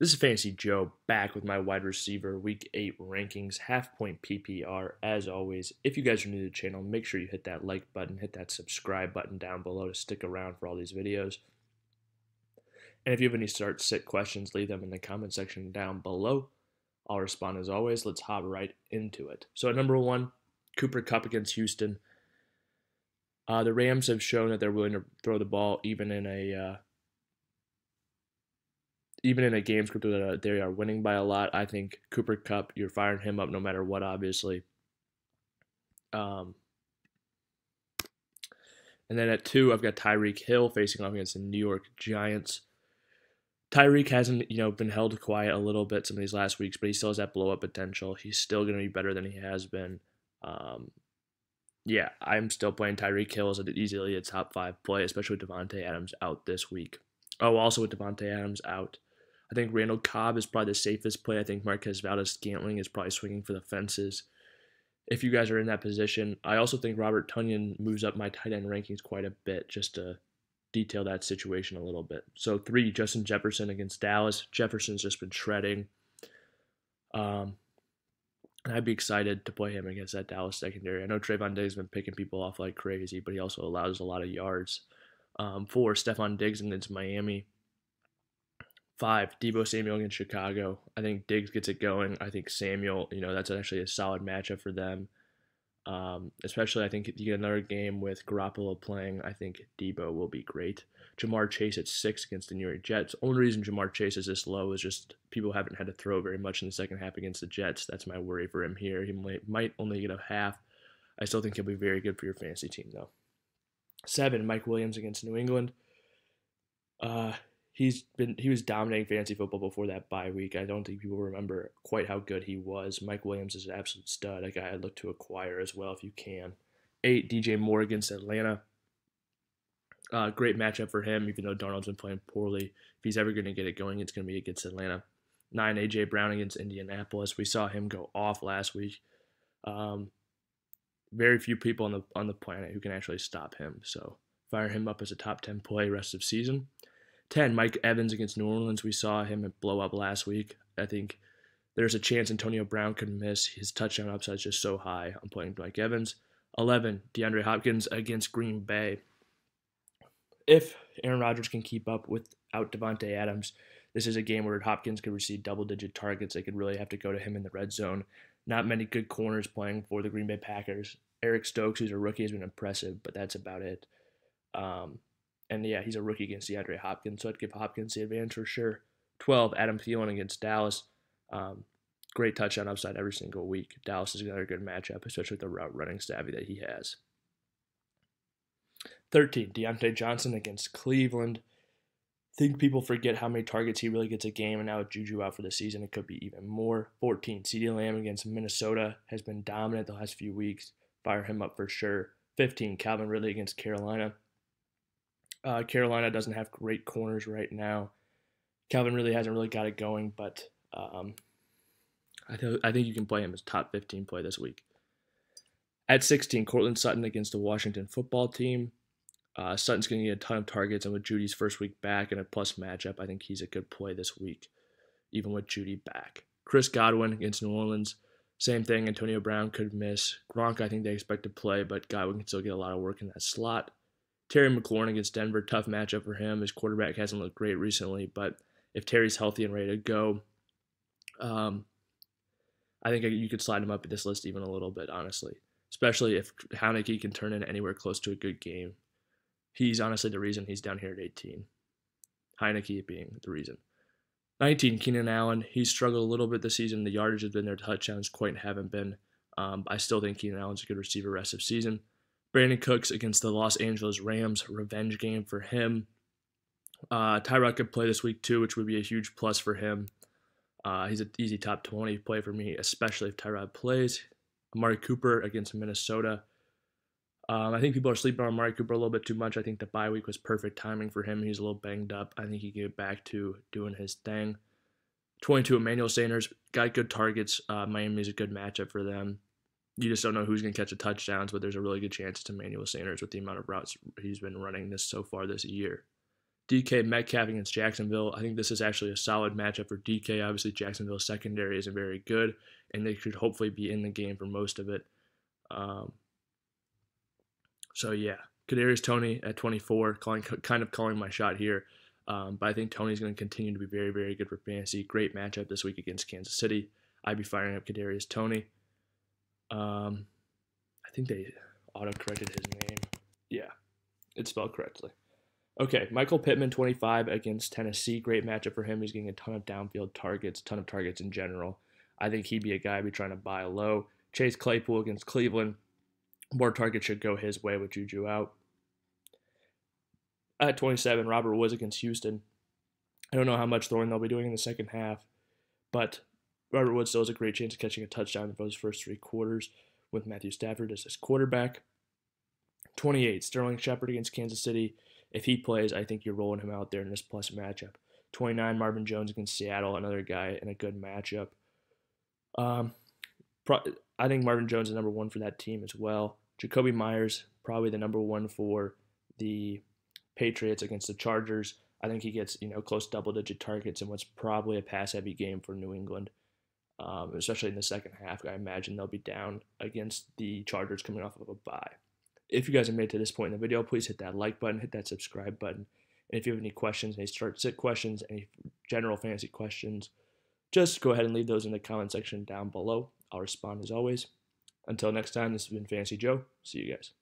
This is Fantasy Joe back with my wide receiver week 8 rankings, half point PPR. As always, if you guys are new to the channel, make sure you hit that like button, hit that subscribe button down below to stick around for all these videos. And if you have any start sit questions, leave them in the comment section down below. I'll respond as always. Let's hop right into it. So at number 1, Cooper Kupp against Houston. The Rams have shown that they're willing to throw the ball even in a game script that they are winning by a lot. I think Cooper Kupp, you're firing him up no matter what, obviously. And then at 2, I've got Tyreek Hill facing off against the New York Giants. Tyreek hasn't, been held quiet a little bit some of these last weeks, but he still has that blow-up potential. He's still going to be better than he has been. I'm still playing Tyreek Hill as easily a top 5 play, especially with Davante Adams out this week. Oh, also with Davante Adams out, I think Randall Cobb is probably the safest play. I think Marquez Valdes-Scantling is probably swinging for the fences. If you guys are in that position, I also think Robert Tonyan moves up my tight end rankings quite a bit, just to detail that situation a little bit. So 3, Justin Jefferson against Dallas. Jefferson's just been shredding. And I'd be excited to play him against that Dallas secondary. I know Trayvon Diggs has been picking people off like crazy, but he also allows a lot of yards. 4, Stephon Diggs against Miami. 5, Deebo Samuel against Chicago. I think Diggs gets it going. I think Samuel, that's actually a solid matchup for them. Especially, I think if you get another game with Garoppolo playing, I think Deebo will be great. Jamar Chase at 6 against the New York Jets. Only reason Jamar Chase is this low is just people haven't had to throw very much in the second half against the Jets. That's my worry for him here. He might only get a half. I still think he'll be very good for your fantasy team, though. 7, Mike Williams against New England. He was dominating fantasy football before that bye week. I don't think people remember quite how good he was. Mike Williams is an absolute stud, a guy I'd look to acquire as well if you can. 8, DJ Moore against Atlanta. Great matchup for him, even though Darnold's been playing poorly. If he's ever going to get it going, it's going to be against Atlanta. 9, AJ Brown against Indianapolis. We saw him go off last week. Very few people on the planet who can actually stop him. So fire him up as a top 10 play rest of season. 10, Mike Evans against New Orleans. We saw him blow up last week. I think there's a chance Antonio Brown could miss. His touchdown upside is just so high. I'm playing Mike Evans. 11, Deandre Hopkins against Green Bay. If Aaron Rodgers can keep up without Davante Adams, this is a game where Hopkins could receive double-digit targets. They could really have to go to him in the red zone. Not many good corners playing for the Green Bay Packers. Eric Stokes, who's a rookie, has been impressive, but that's about it. And yeah, he's a rookie against DeAndre Hopkins, so I'd give Hopkins the advantage for sure. 12, Adam Thielen against Dallas. Great touchdown upside every single week. Dallas is another good matchup, especially with the route running savvy that he has. 13, Deontay Johnson against Cleveland. I think people forget how many targets he really gets a game, and now with Juju out for the season, it could be even more. 14, CeeDee Lamb against Minnesota has been dominant the last few weeks. Fire him up for sure. 15, Calvin Ridley against Carolina. Carolina doesn't have great corners right now. Calvin really hasn't really got it going, but I think you can play him as top 15 play this week. At 16, Cortland Sutton against the Washington football team. Sutton's going to get a ton of targets, and with Judy's first week back and a plus matchup, I think he's a good play this week, even with Judy back. Chris Godwin against New Orleans. Same thing, Antonio Brown could miss. Gronk, I think they expect to play, but Godwin can still get a lot of work in that slot. Terry McLaurin against Denver, tough matchup for him. His quarterback hasn't looked great recently, but if Terry's healthy and ready to go, I think you could slide him up at this list even a little bit, honestly, especially if Heineke can turn in anywhere close to a good game. He's honestly the reason he's down here at 18. Heineke being the reason. 19, Keenan Allen. He's struggled a little bit this season. The yardage has been there. Touchdowns quite haven't been. I still think Keenan Allen's a good receiver rest of season. Brandon Cooks against the Los Angeles Rams, revenge game for him. Tyrod could play this week too, which would be a huge plus for him. He's an easy top 20 play for me, especially if Tyrod plays. Amari Cooper against Minnesota. I think people are sleeping on Amari Cooper a little bit too much. I think the bye week was perfect timing for him. He's a little banged up. I think he can get back to doing his thing. 22, Emmanuel Sanders. Got good targets. Miami's a good matchup for them. You just don't know who's going to catch the touchdowns, but there's a really good chance it's Emmanuel Sanders with the amount of routes he's been running so far this year. DK Metcalf against Jacksonville. I think this is actually a solid matchup for DK. Obviously, Jacksonville's secondary isn't very good, and they should hopefully be in the game for most of it. So yeah, Kadarius Toney at 24, kind of calling my shot here. But I think Toney's going to continue to be very, very good for fantasy. Great matchup this week against Kansas City. I'd be firing up Kadarius Toney. I think they auto-corrected his name. Yeah, it's spelled correctly. Okay, Michael Pittman, 25 against Tennessee. Great matchup for him. He's getting a ton of downfield targets, ton of targets in general. I think he'd be a guy I'd be trying to buy low. Chase Claypool against Cleveland. More targets should go his way with Juju out. At 27, Robert Woods against Houston. I don't know how much throwing they'll be doing in the second half, but Robert Woods still has a great chance of catching a touchdown in those first 3 quarters with Matthew Stafford as his quarterback. 28, Sterling Shepard against Kansas City. If he plays, I think you're rolling him out there in this plus matchup. 29, Marvin Jones against Seattle, another guy in a good matchup. I think Marvin Jones is number 1 for that team as well. Jacoby Myers, probably the number 1 for the Patriots against the Chargers. I think he gets close double-digit targets in what's probably a pass-heavy game for New England, especially in the second half. I imagine they'll be down against the Chargers coming off of a bye. If you guys have made it to this point in the video, please hit that like button, hit that subscribe button. And if you have any questions, any start-sit questions, any general fantasy questions, just go ahead and leave those in the comment section down below. I'll respond as always. Until next time, this has been Fantasy Joe. See you guys.